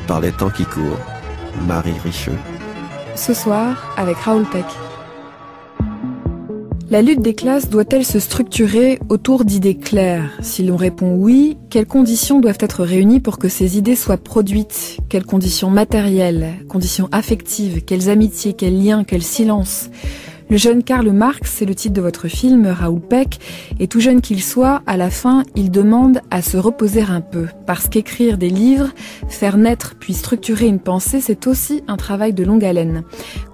Par les temps qui courent, Marie Richeux. Ce soir, avec Raoul Peck. La lutte des classes doit-elle se structurer autour d'idées claires? Si l'on répond oui, quelles conditions doivent être réunies pour que ces idées soient produites? Quelles conditions matérielles, conditions affectives, quelles amitiés, quels liens, quel silence? Le jeune Karl Marx, c'est le titre de votre film, Raoul Peck, et tout jeune qu'il soit, à la fin, il demande à se reposer un peu. Parce qu'écrire des livres, faire naître puis structurer une pensée, c'est aussi un travail de longue haleine.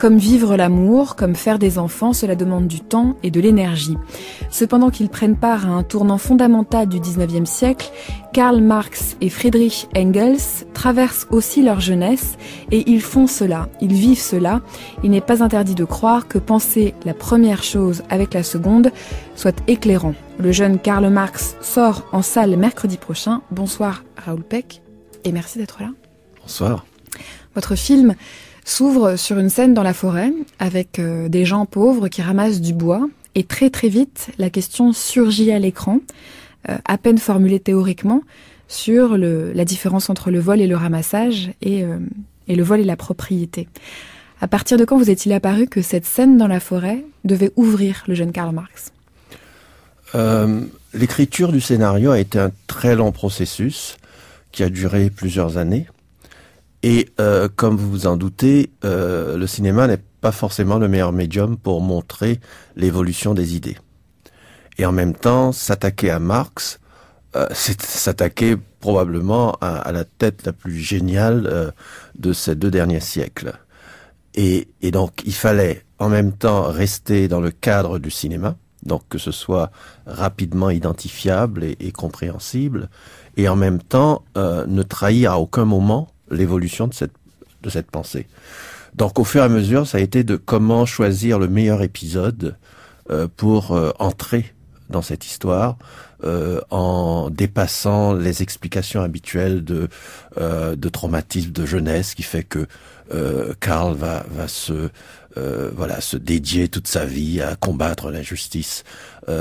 Comme vivre l'amour, comme faire des enfants, cela demande du temps et de l'énergie. Cependant qu'ils prennent part à un tournant fondamental du 19e siècle, Karl Marx et Friedrich Engels traversent aussi leur jeunesse et ils font cela, ils vivent cela. Il n'est pas interdit de croire que penser la première chose avec la seconde soit éclairant. Le jeune Karl Marx sort en salle mercredi prochain. Bonsoir Raoul Peck et merci d'être là. Bonsoir. Votre film s'ouvre sur une scène dans la forêt avec des gens pauvres qui ramassent du bois et très très vite la question surgit à l'écran. À peine formulée théoriquement, sur la différence entre le vol et le ramassage et le vol et la propriété. À partir de quand vous est-il apparu que cette scène dans la forêt devait ouvrir le jeune Karl Marx? L'écriture du scénario a été un très long processus qui a duré plusieurs années. Et comme vous vous en doutez, le cinéma n'est pas forcément le meilleur médium pour montrer l'évolution des idées. Et en même temps, s'attaquer à Marx, c'est s'attaquer probablement à la tête la plus géniale de ces 2 derniers siècles. Et donc, il fallait en même temps rester dans le cadre du cinéma, donc que ce soit rapidement identifiable et compréhensible, et en même temps ne trahir à aucun moment l'évolution de cette pensée. Donc, au fur et à mesure, ça a été de comment choisir le meilleur épisode pour entrer dans cette histoire, en dépassant les explications habituelles de traumatisme de jeunesse qui fait que Karl va se dédier toute sa vie à combattre l'injustice.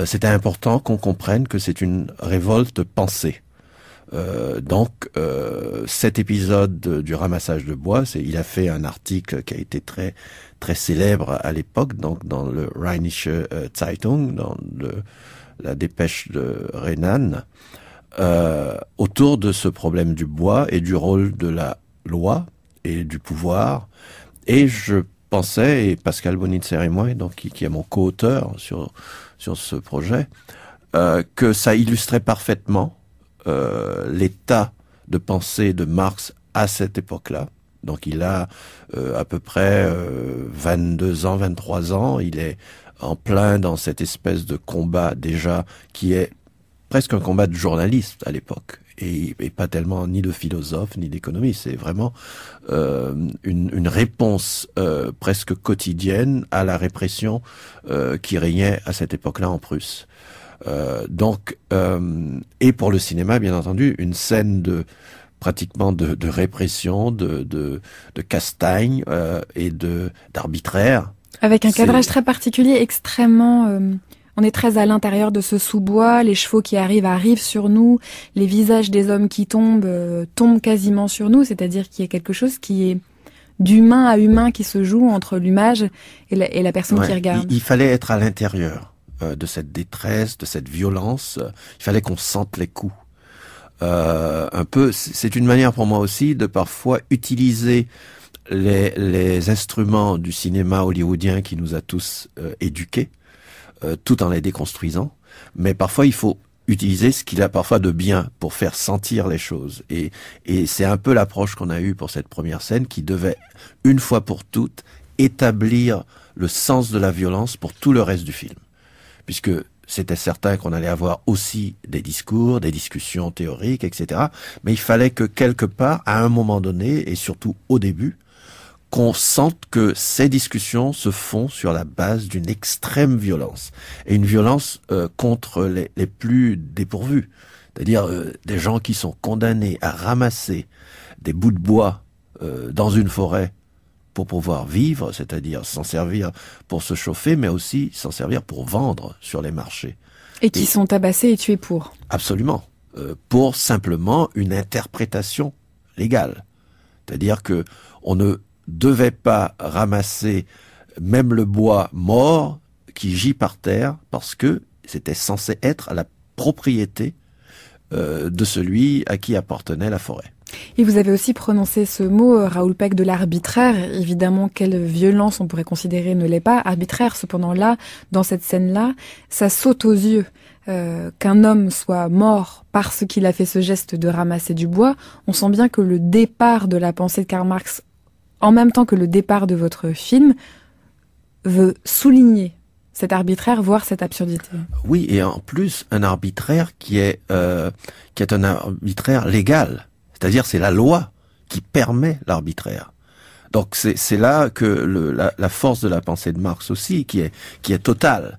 C'était important qu'on comprenne que c'est une révolte pensée. Donc, cet épisode du ramassage de bois, il a fait un article qui a été très très célèbre à l'époque, donc dans le Rheinische Zeitung, dans la dépêche de Renan, autour de ce problème du bois et du rôle de la loi et du pouvoir. Et je pensais, et Pascal Bonitzer et moi, donc qui est mon co-auteur sur ce projet, que ça illustrait parfaitement l'état de pensée de Marx à cette époque-là. Donc il a à peu près 22 ans, 23 ans, il est en plein dans cette espèce de combat déjà qui est presque un combat de journaliste à l'époque et pas tellement ni de philosophe ni d'économiste. C'est vraiment une réponse presque quotidienne à la répression qui régnait à cette époque-là en Prusse. Et pour le cinéma, bien entendu, une scène pratiquement de répression, de castagne et d'arbitraire. Avec un cadrage très particulier, extrêmement... on est très à l'intérieur de ce sous-bois, les chevaux qui arrivent sur nous, les visages des hommes qui tombent quasiment sur nous, c'est-à-dire qu'il y a quelque chose qui est d'humain à humain qui se joue entre l'image et la personne qui regarde. Il fallait être à l'intérieur de cette détresse, de cette violence, il fallait qu'on sente les coups. Un peu, c'est une manière pour moi aussi de parfois utiliser les instruments du cinéma hollywoodien qui nous a tous éduqués, tout en les déconstruisant. Mais parfois, il faut utiliser ce qu'il a parfois de bien pour faire sentir les choses. Et c'est un peu l'approche qu'on a eue pour cette première scène qui devait, une fois pour toutes, établir le sens de la violence pour tout le reste du film. Puisque c'était certain qu'on allait avoir aussi des discours, des discussions théoriques, etc. Mais il fallait que quelque part, à un moment donné, et surtout au début, qu'on sente que ces discussions se font sur la base d'une extrême violence. Et une violence contre les plus dépourvus. C'est-à-dire des gens qui sont condamnés à ramasser des bouts de bois dans une forêt pour pouvoir vivre, c'est-à-dire s'en servir pour se chauffer, mais aussi s'en servir pour vendre sur les marchés. Et qui sont tabassés et tués pour. Absolument. pour simplement une interprétation légale. C'est-à-dire que on ne devait pas ramasser même le bois mort qui gît par terre parce que c'était censé être à la propriété de celui à qui appartenait la forêt. Et vous avez aussi prononcé ce mot, Raoul Peck, de l'arbitraire. Évidemment, quelle violence on pourrait considérer ne l'est pas. Arbitraire, cependant là, dans cette scène-là, ça saute aux yeux. Qu'un homme soit mort parce qu'il a fait ce geste de ramasser du bois, on sent bien que le départ de la pensée de Karl Marx, en même temps que le départ de votre film, veut souligner cet arbitraire, voire cette absurdité. Oui, et en plus, un arbitraire qui est un arbitraire légal. C'est-à-dire, c'est la loi qui permet l'arbitraire. Donc c'est là que la force de la pensée de Marx aussi, qui est totale.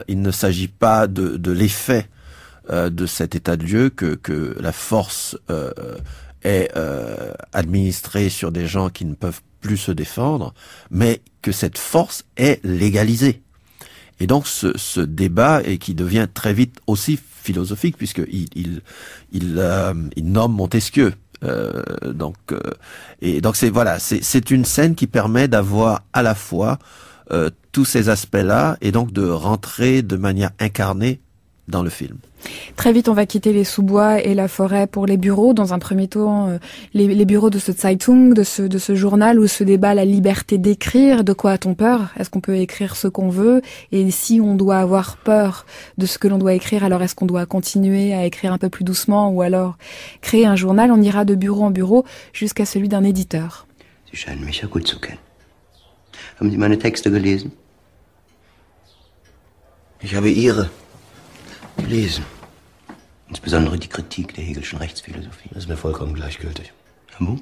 Il ne s'agit pas de l'effet de cet état de lieu que la force est administrée sur des gens qui ne peuvent plus se défendre, mais que cette force est légalisée. Et donc ce débat, et qui devient très vite aussi philosophique, puisque il nomme Montesquieu. Donc c'est une scène qui permet d'avoir à la fois tous ces aspects-là, et donc de rentrer de manière incarnée dans le film. Très vite, on va quitter les sous-bois et la forêt pour les bureaux. Dans un premier temps, les bureaux de ce Zeitung, de ce journal où se débat la liberté d'écrire. De quoi a-t-on peur? Est-ce qu'on peut écrire ce qu'on veut? Et si on doit avoir peur de ce que l'on doit écrire, alors est-ce qu'on doit continuer à écrire un peu plus doucement, ou alors créer un journal? On ira de bureau en bureau jusqu'à celui d'un éditeur. Sie scheinen mich ja gut zu kennen. Haben Sie meine Texte gelesen? Ich habe Ihre gelesen. Insbesondere die Kritik der Hegelschen Rechtsphilosophie. Das ist mir vollkommen gleichgültig. Ah bon?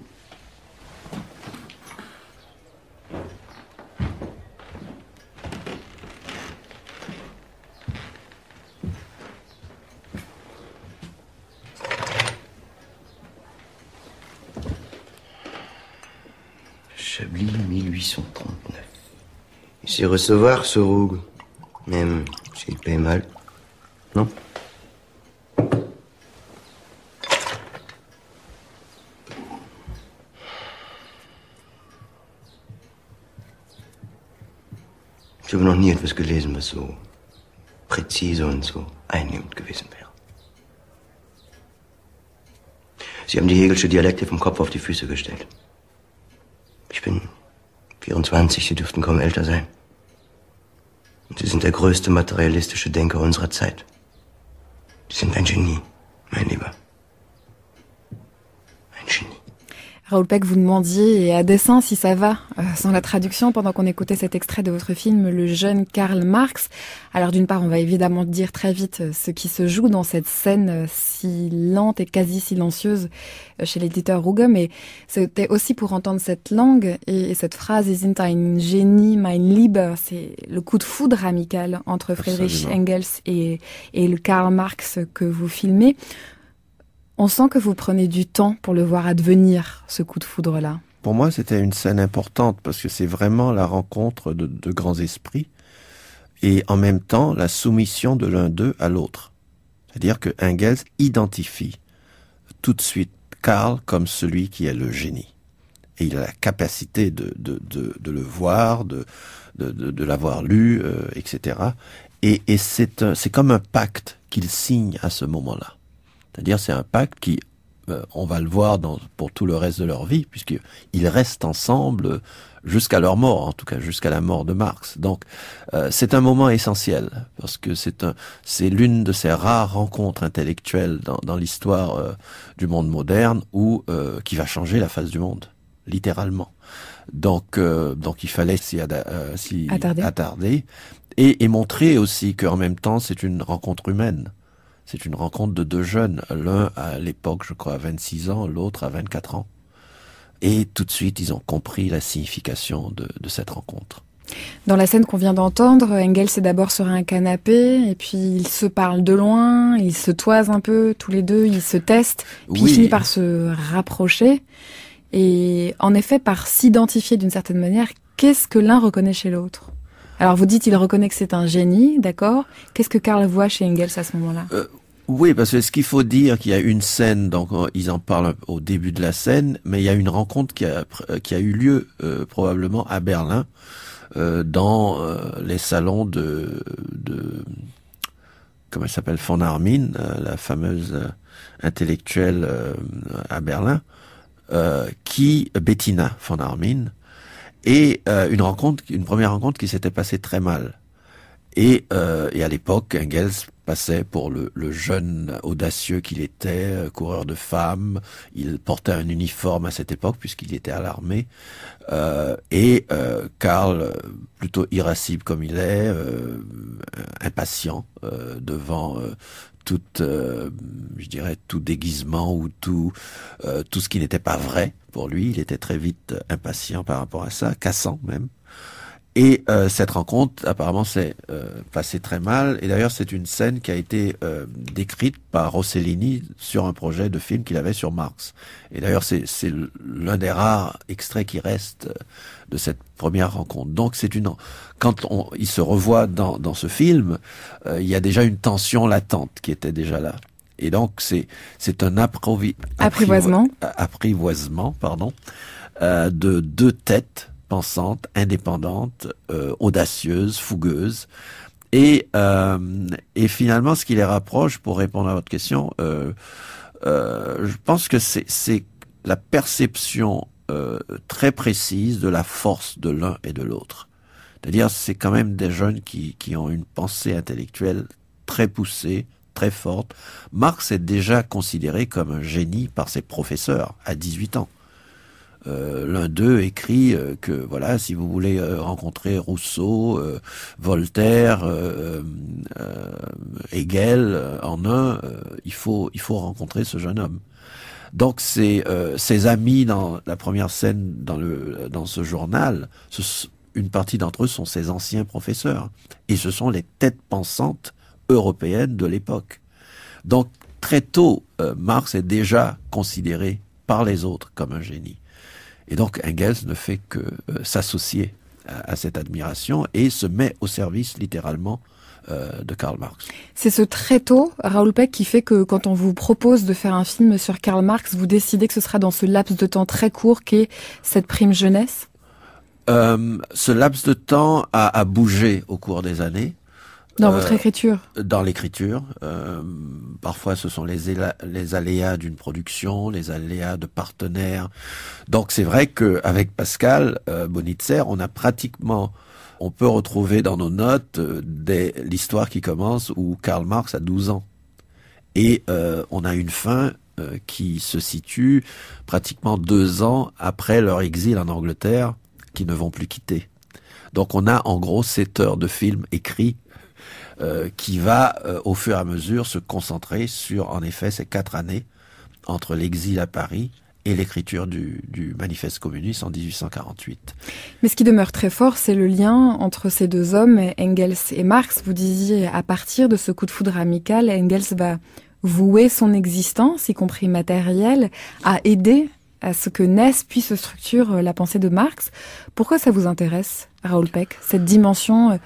Chablis 1839. Il sait recevoir ce rouge, même s'il paye mal. Non? Ich habe noch nie etwas gelesen, was so präzise und so einnehmend gewesen wäre. Sie haben die Hegelsche Dialekte vom Kopf auf die Füße gestellt. Ich bin 24, Sie dürften kaum älter sein. Und Sie sind der größte materialistische Denker unserer Zeit. Sie sind ein Genie, mein Lieber. Ein Genie. Raoul Peck, vous demandiez, et à dessein si ça va, sans la traduction, pendant qu'on écoutait cet extrait de votre film, Le jeune Karl Marx. Alors d'une part, on va évidemment dire très vite ce qui se joue dans cette scène si lente et quasi silencieuse chez l'éditeur Ruge, mais c'était aussi pour entendre cette langue et cette phrase « Sie sind ein Genie, mein Lieber », c'est le coup de foudre amical entre Friedrich Engels et le Karl Marx que vous filmez. On sent que vous prenez du temps pour le voir advenir, ce coup de foudre-là. Pour moi, c'était une scène importante parce que c'est vraiment la rencontre de grands esprits et en même temps la soumission de l'un d'eux à l'autre. C'est-à-dire que Engels identifie tout de suite Karl comme celui qui est le génie. Et il a la capacité de le voir, de l'avoir lu, etc. Et c'est comme un pacte qu'il signe à ce moment-là. C'est-à-dire c'est un pacte qui, on va le voir pour tout le reste de leur vie, puisqu'ils restent ensemble jusqu'à leur mort, en tout cas jusqu'à la mort de Marx. Donc c'est un moment essentiel, parce que c'est l'une de ces rares rencontres intellectuelles dans l'histoire du monde moderne qui va changer la face du monde, littéralement. Donc il fallait s'y attarder et montrer aussi qu'en même temps c'est une rencontre humaine. C'est une rencontre de deux jeunes, l'un à l'époque, je crois, à 26 ans, l'autre à 24 ans. Et tout de suite, ils ont compris la signification de cette rencontre. Dans la scène qu'on vient d'entendre, Engels est d'abord sur un canapé, et puis ils se parlent de loin, ils se toisent un peu, tous les deux, ils se testent, puis ils finissent par se rapprocher. Et en effet, par s'identifier d'une certaine manière, qu'est-ce que l'un reconnaît chez l'autre ? Alors vous dites, il reconnaît que c'est un génie, d'accord ? Qu'est-ce que Karl voit chez Engels à ce moment-là ? Oui, parce que ce qu'il faut dire, qu'il y a une scène, donc ils en parlent au début de la scène, mais il y a une rencontre qui a eu lieu probablement à Berlin, dans les salons de comment elle s'appelle, von Arnim, la fameuse intellectuelle à Berlin, Bettina von Arnim, et une première rencontre qui s'était passée très mal. Et à l'époque, Engels passait pour le jeune audacieux qu'il était, coureur de femmes. Il portait un uniforme à cette époque puisqu'il était à l'armée. Karl, plutôt irascible comme il est, impatient devant je dirais, tout déguisement ou tout ce qui n'était pas vrai pour lui. Il était très vite impatient par rapport à ça, cassant même. Et cette rencontre, apparemment, s'est passée très mal. Et d'ailleurs, c'est une scène qui a été décrite par Rossellini sur un projet de film qu'il avait sur Marx. Et d'ailleurs, c'est l'un des rares extraits qui restent de cette première rencontre. Donc, quand il se revoit dans ce film, il y a déjà une tension latente qui était déjà là. Et donc, c'est un apprivoisement, de deux têtes pensantes, indépendantes, audacieuses, fougueuses. Et finalement, ce qui les rapproche, pour répondre à votre question, je pense que c'est la perception très précise de la force de l'un et de l'autre. C'est-à-dire, c'est quand même des jeunes qui ont une pensée intellectuelle très poussée, très forte. Marx est déjà considéré comme un génie par ses professeurs à 18 ans. L'un d'eux écrit que voilà, si vous voulez rencontrer Rousseau, Voltaire, Hegel en un, il faut rencontrer ce jeune homme. Donc ses amis dans la première scène dans ce journal, une partie d'entre eux sont ses anciens professeurs et ce sont les têtes pensantes européennes de l'époque. Donc très tôt, Marx est déjà considéré par les autres comme un génie. Et donc Engels ne fait que s'associer à cette admiration et se met au service littéralement de Karl Marx. C'est ce très tôt, Raoul Peck, qui fait que quand on vous propose de faire un film sur Karl Marx, vous décidez que ce sera dans ce laps de temps très court qu'est cette prime jeunesse ? Ce laps de temps a bougé au cours des années. Dans votre écriture? Dans l'écriture. Parfois, ce sont les aléas d'une production, les aléas de partenaires. Donc, c'est vrai qu'avec Pascal Bonitzer, on peut retrouver dans nos notes l'histoire qui commence où Karl Marx a 12 ans. Et on a une fin qui se situe pratiquement 2 ans après leur exil en Angleterre, qu'ils ne vont plus quitter. Donc, on a en gros 7 heures de film écrit qui va au fur et à mesure se concentrer sur, en effet, ces 4 années entre l'exil à Paris et l'écriture du manifeste communiste en 1848. Mais ce qui demeure très fort, c'est le lien entre ces deux hommes, Engels et Marx. Vous disiez, à partir de ce coup de foudre amical, Engels va vouer son existence, y compris matérielle, à aider à ce que naisse puis se structure la pensée de Marx. Pourquoi ça vous intéresse, Raoul Peck, cette dimension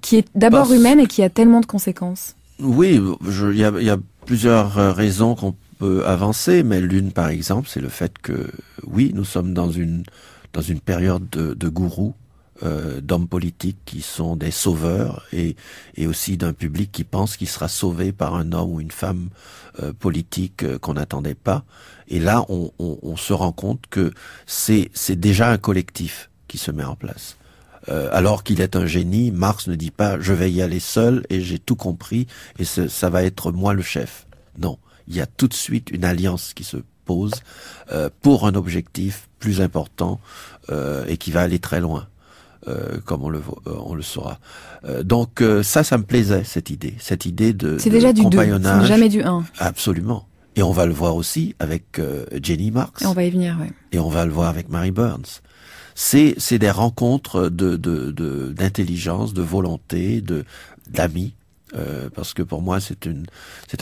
qui est d'abord humaine et qui a tellement de conséquences? Oui, il y a plusieurs raisons qu'on peut avancer, mais l'une, par exemple, c'est le fait que, oui, nous sommes dans une période de gourous, d'hommes politiques qui sont des sauveurs et aussi d'un public qui pense qu'il sera sauvé par un homme ou une femme politique qu'on n'attendait pas. Et là, on se rend compte que c'est déjà un collectif qui se met en place. Alors qu'il est un génie, Marx ne dit pas « je vais y aller seul et j'ai tout compris et ça va être moi le chef ». Non, il y a tout de suite une alliance qui se pose pour un objectif plus important et qui va aller très loin, comme on le saura. Donc ça me plaisait, cette idée de c'est déjà du compagnonnage. 2, c'est jamais du 1. Absolument. Et on va le voir aussi avec Jenny Marx. Et on va y venir, oui. Et on va le voir avec Mary Burns. C'est des rencontres d'intelligence, de volonté, d'amis, parce que pour moi c'est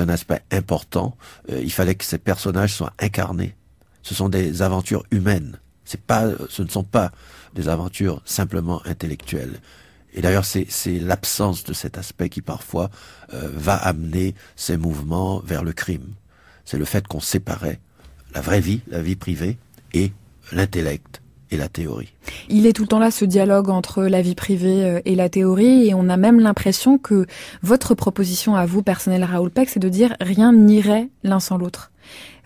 un aspect important. Il fallait que ces personnages soient incarnés. Ce sont des aventures humaines. Ce ne sont pas des aventures simplement intellectuelles. Et d'ailleurs, c'est l'absence de cet aspect qui parfois va amener ces mouvements vers le crime. C'est le fait qu'on séparait la vraie vie, la vie privée, et l'intellect et la théorie. Il est tout le temps là, ce dialogue entre la vie privée et la théorie, et on a même l'impression que votre proposition à vous, personnel Raoul Peck, c'est de dire rien n'irait l'un sans l'autre.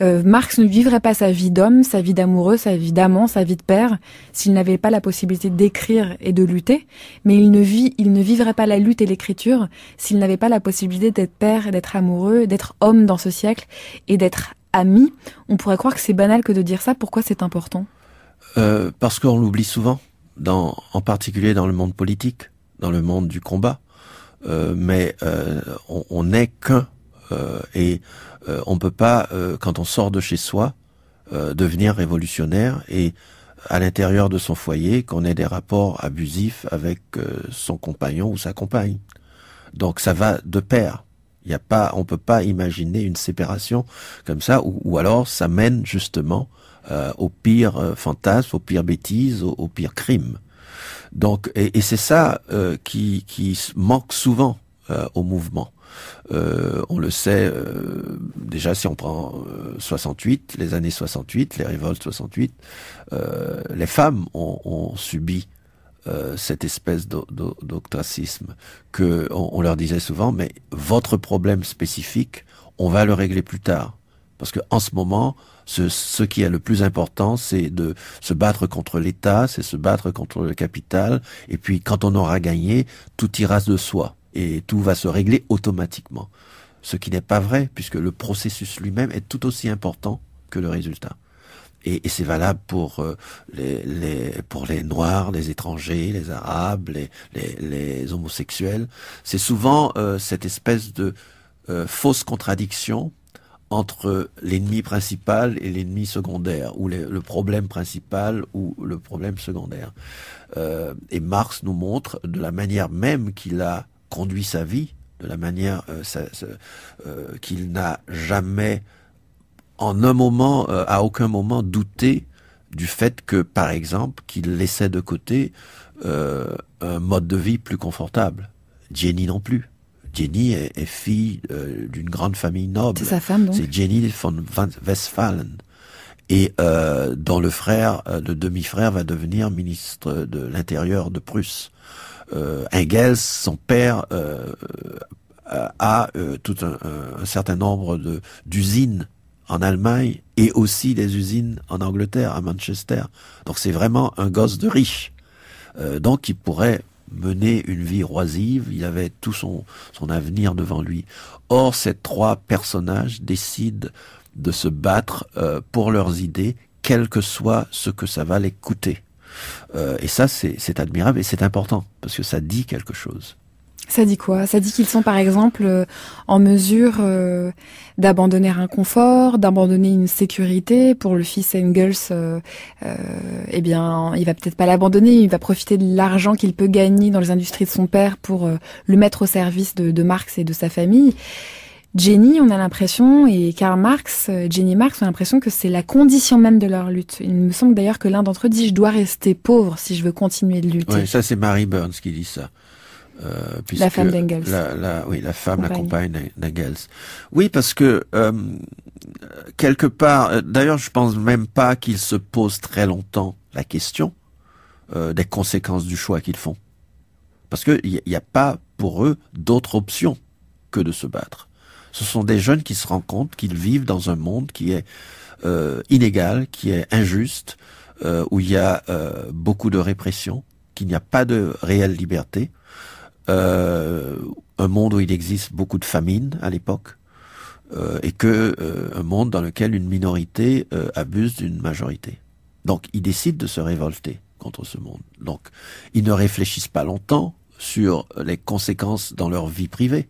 Marx ne vivrait pas sa vie d'homme, sa vie d'amoureux, sa vie d'amant, sa vie de père, s'il n'avait pas la possibilité d'écrire et de lutter, mais il ne vivrait pas la lutte et l'écriture s'il n'avait pas la possibilité d'être père, d'être amoureux, d'être homme dans ce siècle et d'être ami. On pourrait croire que c'est banal que de dire ça. Pourquoi c'est important ? Parce qu'on l'oublie souvent, en particulier dans le monde politique, dans le monde du combat. Mais on n'est qu'un, et on peut pas, quand on sort de chez soi, devenir révolutionnaire, et à l'intérieur de son foyer, qu'on ait des rapports abusifs avec son compagnon ou sa compagne. Donc ça va de pair. On peut pas imaginer une séparation comme ça, ou alors ça mène justement au pire fantasme, aux pires bêtises, au pire crime. Donc, et c'est ça qui manque souvent au mouvement. On le sait déjà si on prend 68, les années 68, les révoltes 68, les femmes ont subi cette espèce d'ostracisme que on leur disait souvent, mais votre problème spécifique, on va le régler plus tard. Parce que en ce moment, ce qui est le plus important, c'est de se battre contre l'État, c'est se battre contre le capital, et puis quand on aura gagné, tout ira de soi, et tout va se régler automatiquement. Ce qui n'est pas vrai, puisque le processus lui-même est tout aussi important que le résultat. Et c'est valable pour les Noirs, les étrangers, les Arabes, les homosexuels. C'est souvent cette espèce de fausse contradiction entre l'ennemi principal et l'ennemi secondaire, ou le problème principal ou le problème secondaire. Et Marx nous montre de la manière même qu'il a conduit sa vie, de la manière qu'il n'a jamais, en un moment, à aucun moment douté du fait que, par exemple, qu'il laissait de côté un mode de vie plus confortable. Jenny non plus. Jenny est fille d'une grande famille noble. C'est sa femme, donc. C'est Jenny von Westphalen. Et dont le demi-frère va devenir ministre de l'Intérieur de Prusse. Engels, son père, a tout un certain nombre d'usines en Allemagne et aussi des usines en Angleterre, à Manchester. Donc c'est vraiment un gosse de riche. Donc il pourrait mener une vie oisive, il avait tout son avenir devant lui. Or, ces trois personnages décident de se battre pour leurs idées, quel que soit ce que ça va les coûter. Et ça, c'est admirable et c'est important, parce que ça dit quelque chose. Ça dit quoi ? Ça dit qu'ils sont par exemple en mesure d'abandonner un confort, d'abandonner une sécurité. Pour le fils Engels, eh bien, il va peut-être pas l'abandonner, il va profiter de l'argent qu'il peut gagner dans les industries de son père pour le mettre au service de Marx et de sa famille. Jenny, on a l'impression, et Karl Marx, Jenny Marx, on a l'impression que c'est la condition même de leur lutte. Il me semble d'ailleurs que l'un d'entre eux dit « je dois rester pauvre si je veux continuer de lutter ». Oui, ça c'est Mary Burns qui dit ça. La femme d'Engels. La femme, la compagne d'Engels. Oui, parce que quelque part, d'ailleurs, je pense même pas qu'ils se posent très longtemps la question des conséquences du choix qu'ils font, parce que il y a pas pour eux d'autre option que de se battre. Ce sont des jeunes qui se rendent compte qu'ils vivent dans un monde qui est inégal, qui est injuste, où il y a beaucoup de répression, qu'il n'y a pas de réelle liberté. Un monde où il existe beaucoup de famine à l'époque, et un monde dans lequel une minorité abuse d'une majorité. Donc ils décident de se révolter contre ce monde. Donc ils ne réfléchissent pas longtemps sur les conséquences dans leur vie privée.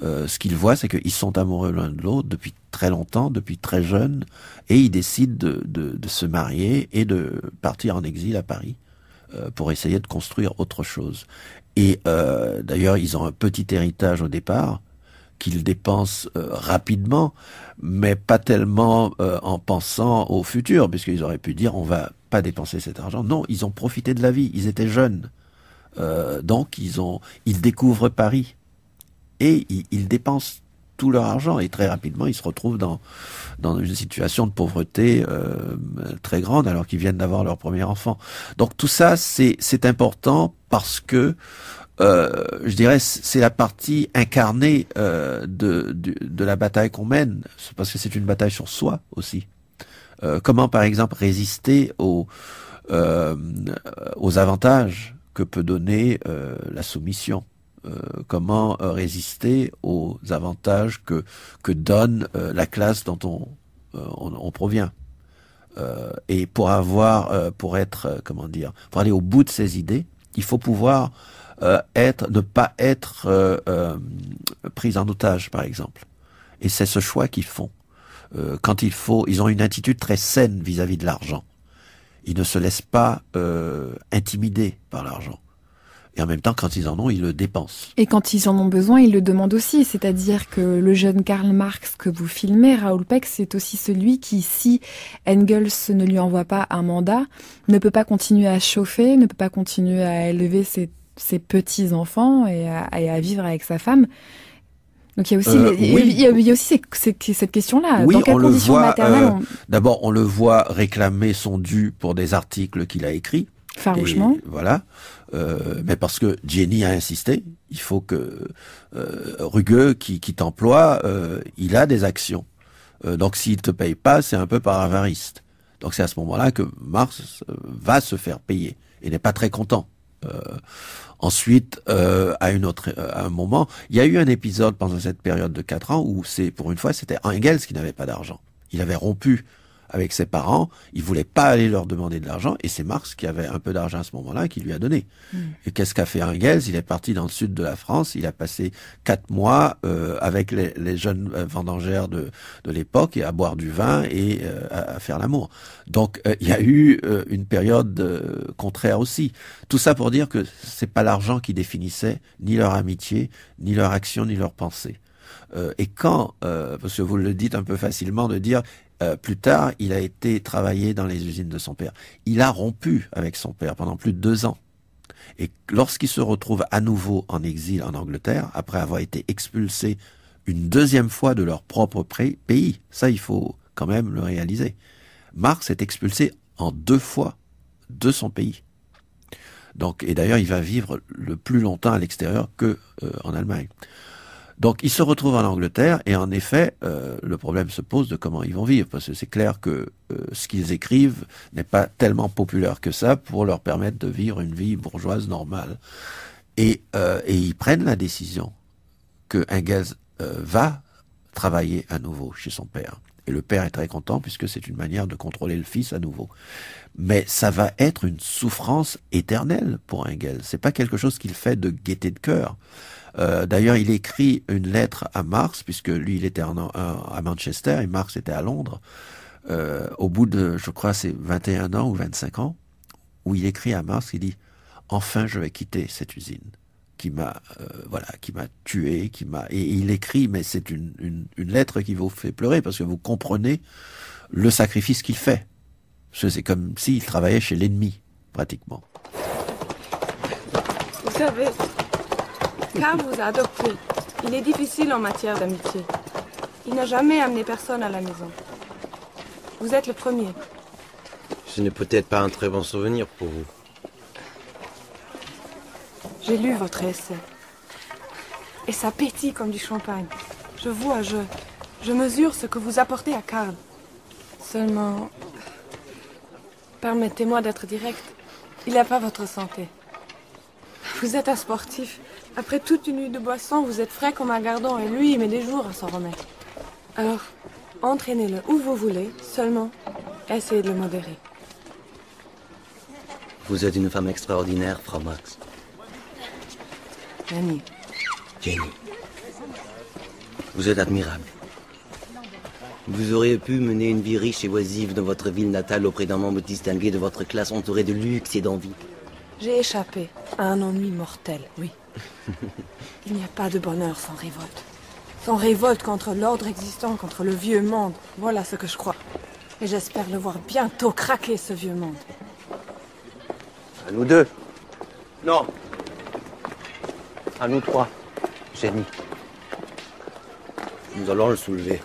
Ce qu'ils voient, c'est qu'ils sont amoureux l'un de l'autre depuis très longtemps, depuis très jeunes, et ils décident de se marier et de partir en exil à Paris pour essayer de construire autre chose. Et d'ailleurs, ils ont un petit héritage au départ qu'ils dépensent rapidement, mais pas tellement en pensant au futur, puisqu'ils auraient pu dire on va pas dépenser cet argent. Non, ils ont profité de la vie, ils étaient jeunes. Donc ils découvrent Paris et ils dépensent tout leur argent et très rapidement ils se retrouvent dans une situation de pauvreté très grande alors qu'ils viennent d'avoir leur premier enfant. Donc tout ça c'est important parce que je dirais c'est la partie incarnée de la bataille qu'on mène, parce que c'est une bataille sur soi aussi. Comment par exemple résister aux avantages que peut donner la soumission. Comment résister aux avantages que donne la classe dont on provient. Et pour aller au bout de ces idées, il faut pouvoir ne pas être pris en otage, par exemple. Et c'est ce choix qu'ils font. Quand ils ont une attitude très saine vis-à-vis de l'argent. Ils ne se laissent pas intimider par l'argent. Et en même temps, quand ils en ont, ils le dépensent. Et quand ils en ont besoin, ils le demandent aussi. C'est-à-dire que le jeune Karl Marx que vous filmez, Raoul Peck, c'est aussi celui qui, si Engels ne lui envoie pas un mandat, ne peut pas continuer à chauffer, ne peut pas continuer à élever ses petits-enfants et à vivre avec sa femme. Donc il y a aussi, il y a aussi cette question-là. Oui, dans quelles conditions maternelles d'abord, on le voit réclamer son dû pour des articles qu'il a écrits. Farouchement. Et voilà. Mais parce que Jenny a insisté, il faut que Rugueux qui t'emploie, il a des actions. Donc s'il te paye pas, c'est un peu par avariste. Donc c'est à ce moment-là que Marx va se faire payer et n'est pas très content. Ensuite, à un moment, il y a eu un épisode pendant cette période de 4 ans où pour une fois, c'était Engels qui n'avait pas d'argent. Il avait rompu avec ses parents, il voulait pas aller leur demander de l'argent, et c'est Marx qui avait un peu d'argent à ce moment-là qui lui a donné. Et qu'est-ce qu'a fait Engels? Il est parti dans le sud de la France, il a passé 4 mois avec les jeunes vendangères de l'époque, et à boire du vin et à faire l'amour. Donc il y a eu une période contraire aussi. Tout ça pour dire que c'est pas l'argent qui définissait ni leur amitié, ni leur action, ni leur pensée. Et quand, parce que vous le dites un peu facilement de dire, plus tard, il a été travailler dans les usines de son père. Il a rompu avec son père pendant plus de 2 ans. Et lorsqu'il se retrouve à nouveau en exil en Angleterre, après avoir été expulsé une deuxième fois de leur propre pays, ça il faut quand même le réaliser. Marx est expulsé en 2 fois de son pays. Donc, et d'ailleurs, il va vivre le plus longtemps à l'extérieur que en Allemagne. Donc, ils se retrouvent en Angleterre et en effet, le problème se pose de comment ils vont vivre, parce que c'est clair que ce qu'ils écrivent n'est pas tellement populaire que ça pour leur permettre de vivre une vie bourgeoise normale. Et ils prennent la décision que Engels va travailler à nouveau chez son père. Et le père est très content puisque c'est une manière de contrôler le fils à nouveau. Mais ça va être une souffrance éternelle pour Engels. C'est pas quelque chose qu'il fait de gaieté de cœur. D'ailleurs, il écrit une lettre à Marx, puisque lui, il était à Manchester et Marx était à Londres, au bout de, je crois, c'est 21 ans ou 25 ans, où il écrit à Marx, il dit « Enfin, je vais quitter cette usine qui m'a tué, Et il écrit, mais c'est une lettre qui vous fait pleurer, parce que vous comprenez le sacrifice qu'il fait. Parce que c'est comme s'il travaillait chez l'ennemi, pratiquement. Vous savez... Karl vous a adopté. Il est difficile en matière d'amitié. Il n'a jamais amené personne à la maison. Vous êtes le premier. Ce n'est peut-être pas un très bon souvenir pour vous. J'ai lu votre essai. Et ça pétille comme du champagne. Je vois, je mesure ce que vous apportez à Karl. Seulement... Permettez-moi d'être direct. Il n'a pas votre santé. Vous êtes un sportif. Après toute une nuit de boisson, vous êtes frais comme un gardon et lui, il met des jours à s'en remettre. Alors, entraînez-le où vous voulez, seulement essayez de le modérer. Vous êtes une femme extraordinaire, Frau Marx. Jenny. Vous êtes admirable. Vous auriez pu mener une vie riche et oisive dans votre ville natale auprès d'un membre distingué de votre classe entouré de luxe et d'envie. J'ai échappé à un ennui mortel, oui. Il n'y a pas de bonheur sans révolte. Sans révolte contre l'ordre existant, contre le vieux monde. Voilà ce que je crois. Et j'espère le voir bientôt craquer, ce vieux monde. À nous deux. Non, À nous trois, Jenny. Nous allons le soulever.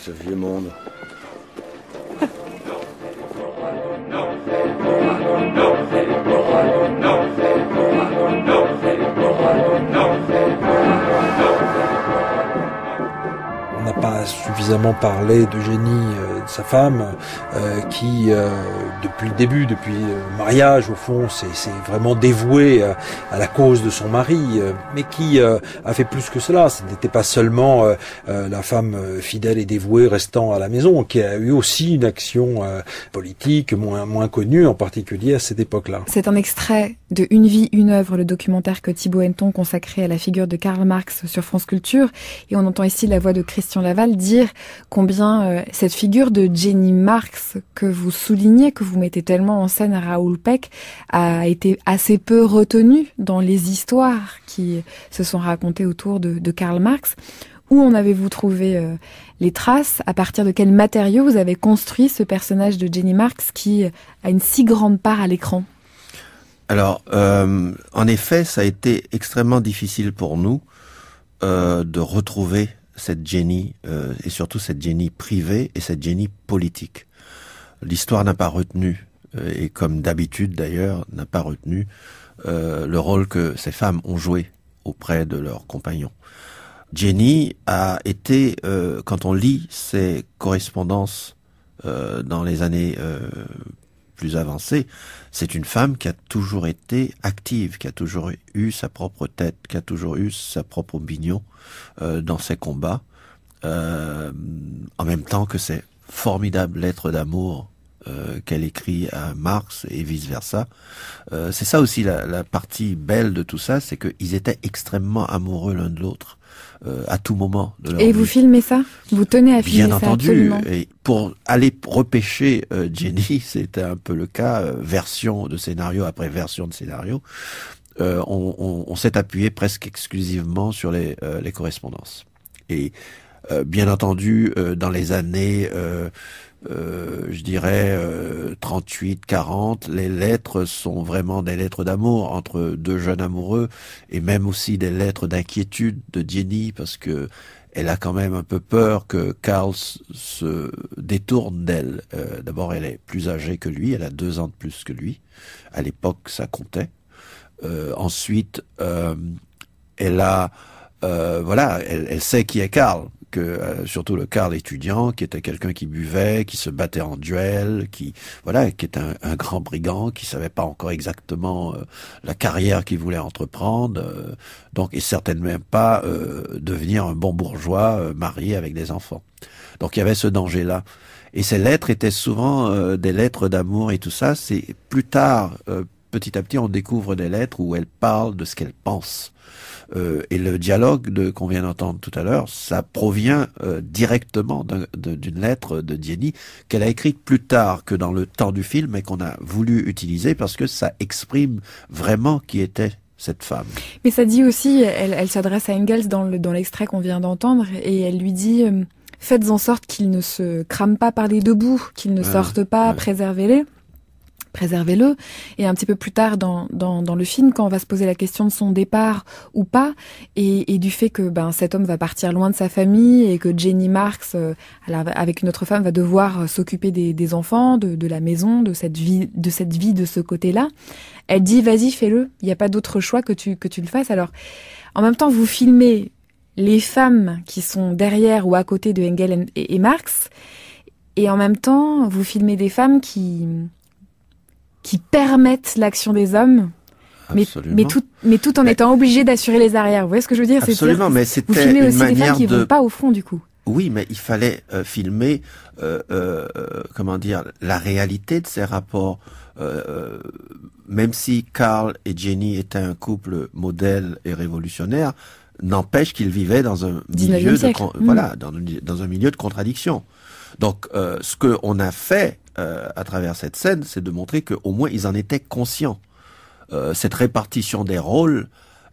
Ce vieux monde. On n'a pas suffisamment parlé de Jenny, de sa femme, qui, depuis le début, depuis le mariage, au fond, c'est vraiment dévouée à la cause de son mari, mais qui a fait plus que cela. Ce n'était pas seulement la femme fidèle et dévouée restant à la maison, qui a eu aussi une action politique moins connue, en particulier à cette époque-là. C'est un extrait de Une vie, une œuvre, le documentaire que Thibaut Henneton consacré à la figure de Karl Marx sur France Culture. Et on entend ici la voix de Christian Laval dire combien cette figure de Jenny Marx que vous soulignez, que vous mettez tellement en scène à Raoul Peck, a été assez peu retenue dans les histoires qui se sont racontées autour de Karl Marx. Où en avez-vous trouvé les traces? À partir de quels matériaux vous avez construit ce personnage de Jenny Marx qui a une si grande part à l'écran? Alors, en effet, ça a été extrêmement difficile pour nous de retrouver cette Jenny, et surtout cette Jenny privée et cette Jenny politique. L'histoire n'a pas retenu, et comme d'habitude d'ailleurs, n'a pas retenu le rôle que ces femmes ont joué auprès de leurs compagnons. Jenny a été, quand on lit ses correspondances dans les années plus avancées, c'est une femme qui a toujours été active, qui a toujours eu sa propre tête, qui a toujours eu sa propre opinion dans ses combats, en même temps que ces formidables lettres d'amour qu'elle écrit à Marx et vice-versa. C'est ça aussi la partie belle de tout ça, c'est qu'ils étaient extrêmement amoureux l'un de l'autre. À tout moment de leur vie. Et vous filmez ça? Vous tenez à filmer ça? Bien entendu. Absolument. Et pour aller repêcher Jenny, c'était un peu le cas, version de scénario après version de scénario. On s'est appuyé presque exclusivement sur les correspondances. Et bien entendu, dans les années, je dirais 38, 40, les lettres sont vraiment des lettres d'amour entre deux jeunes amoureux, et même aussi des lettres d'inquiétude de Jenny, parce que elle a quand même un peu peur que Karl se détourne d'elle. D'abord, elle est plus âgée que lui, elle a 2 ans de plus que lui. À l'époque, ça comptait. Ensuite, elle a, elle sait qui est Karl. Que surtout le Karl étudiant, qui était quelqu'un qui buvait, qui se battait en duel, qui était un grand brigand, qui savait pas encore exactement la carrière qu'il voulait entreprendre, donc et certainement pas devenir un bon bourgeois marié avec des enfants. Donc il y avait ce danger-là. Et ces lettres étaient souvent des lettres d'amour et tout ça. C'est plus tard, petit à petit, on découvre des lettres où elle parle de ce qu'elle pense. Et le dialogue qu'on vient d'entendre tout à l'heure, ça provient directement d'une lettre de Jenny qu'elle a écrite plus tard que dans le temps du film et qu'on a voulu utiliser parce que ça exprime vraiment qui était cette femme. Mais ça dit aussi, elle s'adresse à Engels dans l'extrait qu'on vient d'entendre et elle lui dit faites en sorte qu'ils ne se crament pas par les deux bouts, qu'ils ne sortent pas, préservez-le. Et un petit peu plus tard dans le film, quand on va se poser la question de son départ ou pas, et du fait que cet homme va partir loin de sa famille et que Jenny Marx, avec une autre femme, va devoir s'occuper des enfants, de la maison, de cette vie de ce côté-là, elle dit vas-y, fais-le. Il n'y a pas d'autre choix que tu le fasses. Alors, en même temps, vous filmez les femmes qui sont derrière ou à côté de Engels et Marx, et en même temps, vous filmez des femmes qui permettent l'action des hommes, mais tout en étant obligés d'assurer les arrières. Vous voyez ce que je veux dire? Absolument, mais c'était vous filmez une aussi manière des femmes qui vont pas au front, du coup. Oui, mais il fallait filmer, la réalité de ces rapports. Même si Karl et Jenny étaient un couple modèle et révolutionnaire, n'empêche qu'ils vivaient dans un milieu dans un milieu de contradiction. Donc, ce que on a fait à travers cette scène, c'est de montrer qu'au moins ils en étaient conscients. Cette répartition des rôles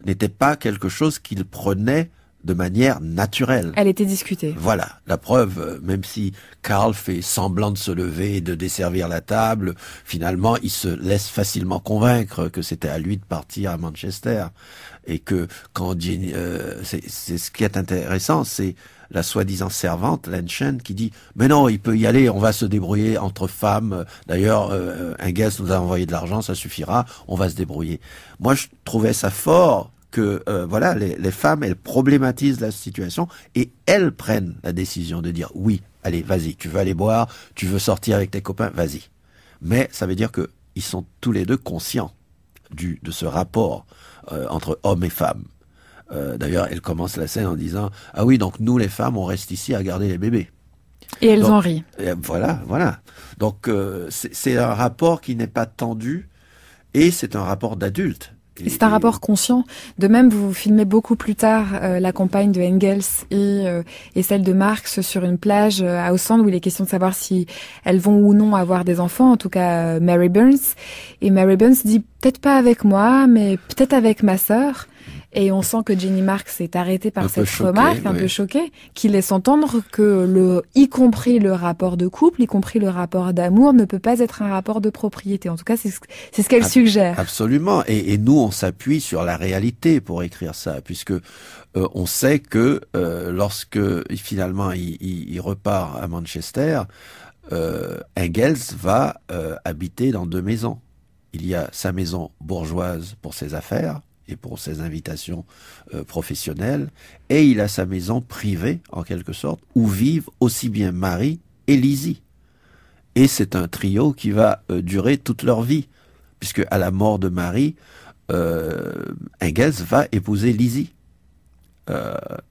n'était pas quelque chose qu'ils prenaient de manière naturelle. Elle était discutée. Voilà, la preuve, même si Karl fait semblant de se lever et de desservir la table, finalement, il se laisse facilement convaincre que c'était à lui de partir à Manchester. Et que quand Jenny, c'est ce qui est intéressant, c'est la soi-disant servante, Lenchen, qui dit « Mais non, il peut y aller, on va se débrouiller entre femmes. D'ailleurs, Engels nous a envoyé de l'argent, ça suffira, on va se débrouiller. » Moi, je trouvais ça fort que voilà, les femmes, elles problématisent la situation et elles prennent la décision de dire « Oui, allez, vas-y, tu veux aller boire, tu veux sortir avec tes copains, vas-y. » Mais ça veut dire que ils sont tous les deux conscients de ce rapport entre hommes et femmes. D'ailleurs, elle commence la scène en disant « Ah oui, donc nous les femmes, on reste ici à garder les bébés. » Et elles en rient. Voilà. Donc c'est un rapport qui n'est pas tendu et c'est un rapport d'adulte. Et c'est un rapport conscient. De même, vous filmez beaucoup plus tard la compagne de Engels et celle de Marx sur une plage à Ostende où il est question de savoir si elles vont ou non avoir des enfants, en tout cas Mary Burns. Et Mary Burns dit peut-être pas avec moi, mais peut-être avec ma sœur. Et on sent que Jenny Marx est arrêtée par cette remarque, un peu choquée, qui laisse entendre que y compris le rapport de couple, y compris le rapport d'amour, ne peut pas être un rapport de propriété. En tout cas, c'est ce qu'elle suggère. Absolument. Et nous, on s'appuie sur la réalité pour écrire ça, puisque on sait que lorsque finalement il repart à Manchester, Engels va habiter dans 2 maisons. Il y a sa maison bourgeoise pour ses affaires et pour ses invitations professionnelles, et il a sa maison privée, en quelque sorte, où vivent aussi bien Marie et Lizzie. Et c'est un trio qui va durer toute leur vie, puisque à la mort de Marie, Engels va épouser Lizzie.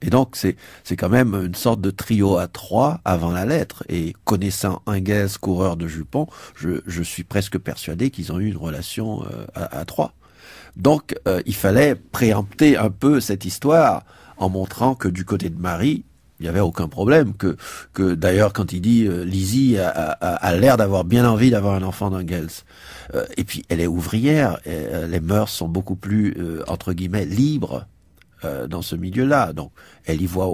Et donc c'est quand même une sorte de trio à 3 avant la lettre. Et connaissant Engels, coureur de jupons, je suis presque persuadé qu'ils ont eu une relation à 3. Donc, il fallait préempter un peu cette histoire en montrant que du côté de Marie, il n'y avait aucun problème. Que d'ailleurs, quand il dit Lizzie a l'air d'avoir bien envie d'avoir un enfant d'Engels. Et puis, elle est ouvrière. Et, les mœurs sont beaucoup plus, entre guillemets, libres dans ce milieu-là. Donc, elle y voit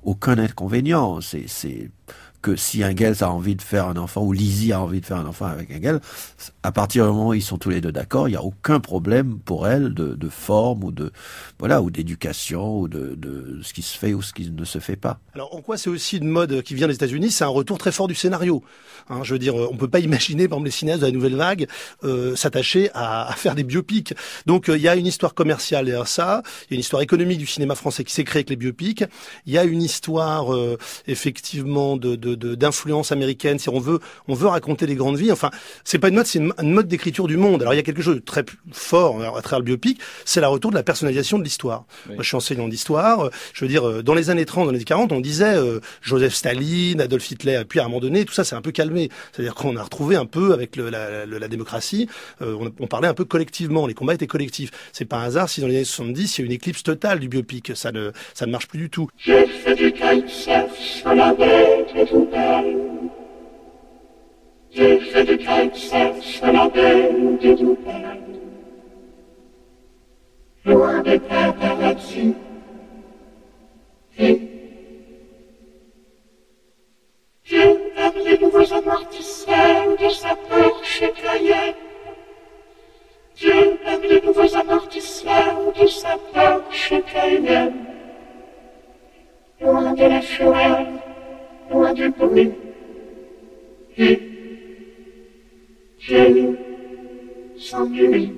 aucun inconvénient. C'est que si Engels a envie de faire un enfant, ou Lizzie a envie de faire un enfant avec Engels, à partir du moment où ils sont tous les deux d'accord, il n'y a aucun problème pour elle de forme ou ou d'éducation ou de ce qui se fait ou ce qui ne se fait pas. Alors en quoi c'est aussi une mode qui vient des États-Unis, c'est un retour très fort du scénario. Je veux dire, on peut pas imaginer, par exemple, les cinéastes de la nouvelle vague s'attacher à faire des biopics. Donc il y a une histoire commerciale derrière ça, il y a une histoire économique du cinéma français qui s'est créée avec les biopics, il y a une histoire effectivement d'influence américaine, si on veut raconter des grandes vies. Enfin, c'est pas une mode, c'est une mode d'écriture du monde. Alors il y a quelque chose de très fort à travers le biopic, c'est le retour de la personnalisation de l'histoire. Oui. Moi, je suis enseignant d'histoire. Je veux dire, dans les années 30, dans les années 40, on disait Joseph Staline, Adolf Hitler, puis à un moment donné, tout ça c'est un peu calmé. C'est-à-dire qu'on a retrouvé un peu avec la démocratie, on parlait un peu collectivement, les combats étaient collectifs. C'est pas un hasard si dans les années 70, il y a une éclipse totale du biopic. Ça ne marche plus du tout. Je fais du kitesurf sur la baie de Doubel. Je fais du kitesurf sur la baie de Doubel. Loin des paparazzi. Je aime les nouveaux amortisseurs de sa Porsche Cayenne. Je aime les nouveaux amortisseurs de sa Porsche Cayenne. Loin de la forêt, loin du bruit. Et je s'ennuie.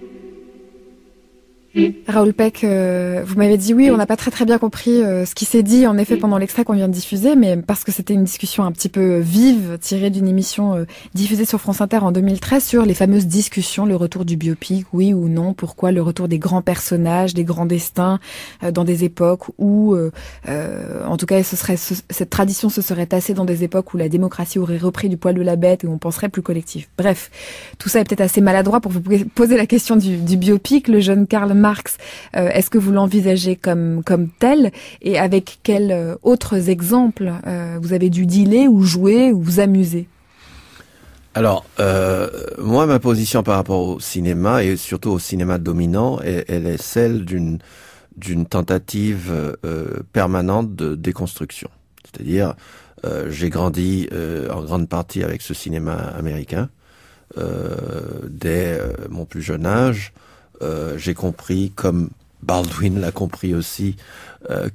Raoul Peck, vous m'avez dit oui, on n'a pas très bien compris ce qui s'est dit en effet pendant l'extrait qu'on vient de diffuser, mais parce que c'était une discussion un petit peu vive tirée d'une émission diffusée sur France Inter en 2013 sur les fameuses discussions, le retour du biopic, oui ou non, pourquoi le retour des grands personnages, des grands destins dans des époques où, en tout cas, cette tradition se serait tassée dans des époques où la démocratie aurait repris du poil de la bête et où on penserait plus collectif. Bref, tout ça est peut-être assez maladroit pour vous poser la question du biopic. Le jeune Karl Marx, est-ce que vous l'envisagez comme tel, et avec quels autres exemples vous avez dû dealer ou jouer ou vous amuser? Alors, moi, ma position par rapport au cinéma, et surtout au cinéma dominant, elle est celle d'une tentative permanente de déconstruction. C'est-à-dire, j'ai grandi en grande partie avec ce cinéma américain. Dès mon plus jeune âge, j'ai compris, comme Baldwin l'a compris aussi,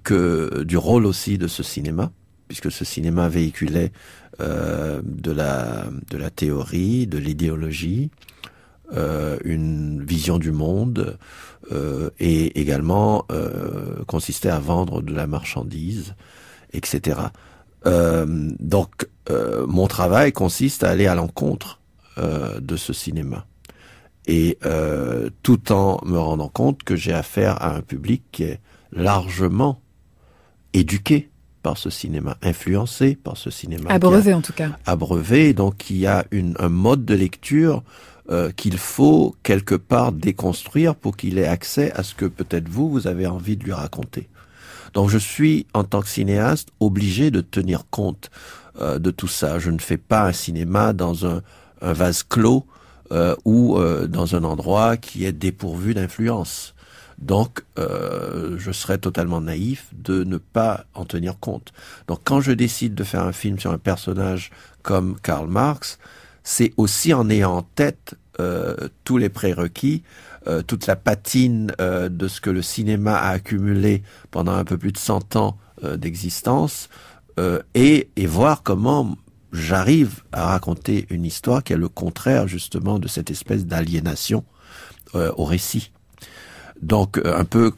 que du rôle aussi de ce cinéma, puisque ce cinéma véhiculait de la théorie, de l'idéologie, une vision du monde, et également consistait à vendre de la marchandise, etc. Donc, mon travail consiste à aller à l'encontre de ce cinéma. Et tout en me rendant compte que j'ai affaire à un public qui est largement éduqué par ce cinéma, influencé par ce cinéma. Abreuvé en tout cas. Abreuvé, donc qui a un mode de lecture qu'il faut quelque part déconstruire pour qu'il ait accès à ce que peut-être vous avez envie de lui raconter. Donc je suis, en tant que cinéaste, obligé de tenir compte de tout ça. Je ne fais pas un cinéma dans un vase clos ou dans un endroit qui est dépourvu d'influence. Donc, je serais totalement naïf de ne pas en tenir compte. Donc, quand je décide de faire un film sur un personnage comme Karl Marx, c'est aussi en ayant en tête tous les prérequis, toute la patine de ce que le cinéma a accumulé pendant un peu plus de 100 ans d'existence, et voir comment j'arrive à raconter une histoire qui est le contraire justement de cette espèce d'aliénation au récit. Donc un peu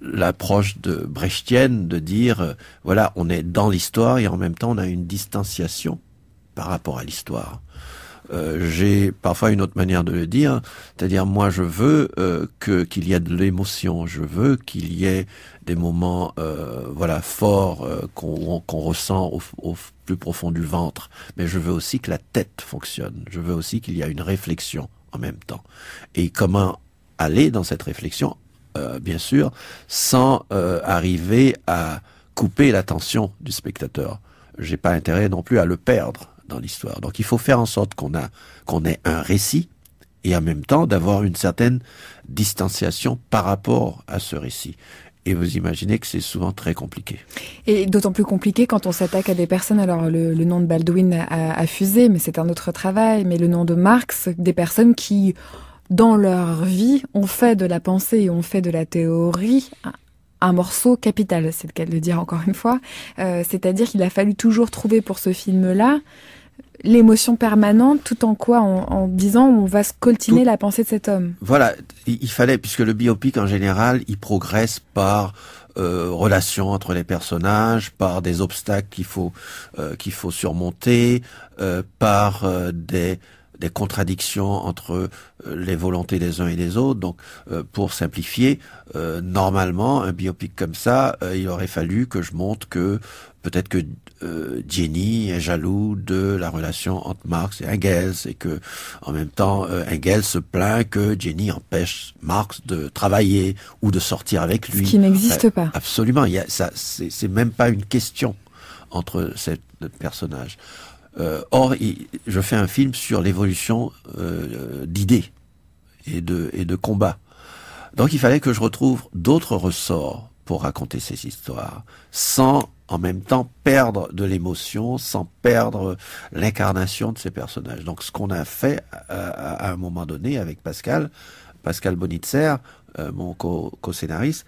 l'approche de brechtienne de dire voilà, on est dans l'histoire et en même temps on a une distanciation par rapport à l'histoire. J'ai parfois une autre manière de le dire, c'est-à-dire moi je veux qu'il y ait de l'émotion, je veux qu'il y ait des moments forts qu'on ressent au plus profond du ventre, mais je veux aussi que la tête fonctionne, je veux aussi qu'il y ait une réflexion en même temps. Et comment aller dans cette réflexion, bien sûr, sans arriver à couper l'attention du spectateur. J'ai pas intérêt non plus à le perdre dans l'histoire. Donc il faut faire en sorte qu'on ait un récit et en même temps d'avoir une certaine distanciation par rapport à ce récit. Et vous imaginez que c'est souvent très compliqué. Et d'autant plus compliqué quand on s'attaque à des personnes, alors le nom de Baldwin a fusé, mais c'est un autre travail, mais le nom de Marx, des personnes qui, dans leur vie, ont fait de la pensée et ont fait de la théorie un morceau capital, c'est le cas de le dire encore une fois. C'est-à-dire qu'il a fallu toujours trouver pour ce film-là l'émotion permanente, tout en quoi, en disant on va scoltiner la pensée de cet homme. Voilà, il fallait, puisque le biopic en général, il progresse par relations entre les personnages, par des obstacles qu'il faut surmonter, par des contradictions entre les volontés des uns et des autres. Donc, pour simplifier, normalement, un biopic comme ça, il aurait fallu que je montre que peut-être que Jenny est jaloux de la relation entre Marx et Engels, et que, en même temps, Engels se plaint que Jenny empêche Marx de travailler ou de sortir avec lui. Ce qui n'existe pas. Absolument, c'est même pas une question entre ces personnages. Or, je fais un film sur l'évolution d'idées et de combats. Donc, il fallait que je retrouve d'autres ressorts pour raconter ces histoires, sans en même temps perdre de l'émotion, sans perdre l'incarnation de ces personnages. Donc, ce qu'on a fait à un moment donné avec Pascal Bonitzer, mon co-scénariste,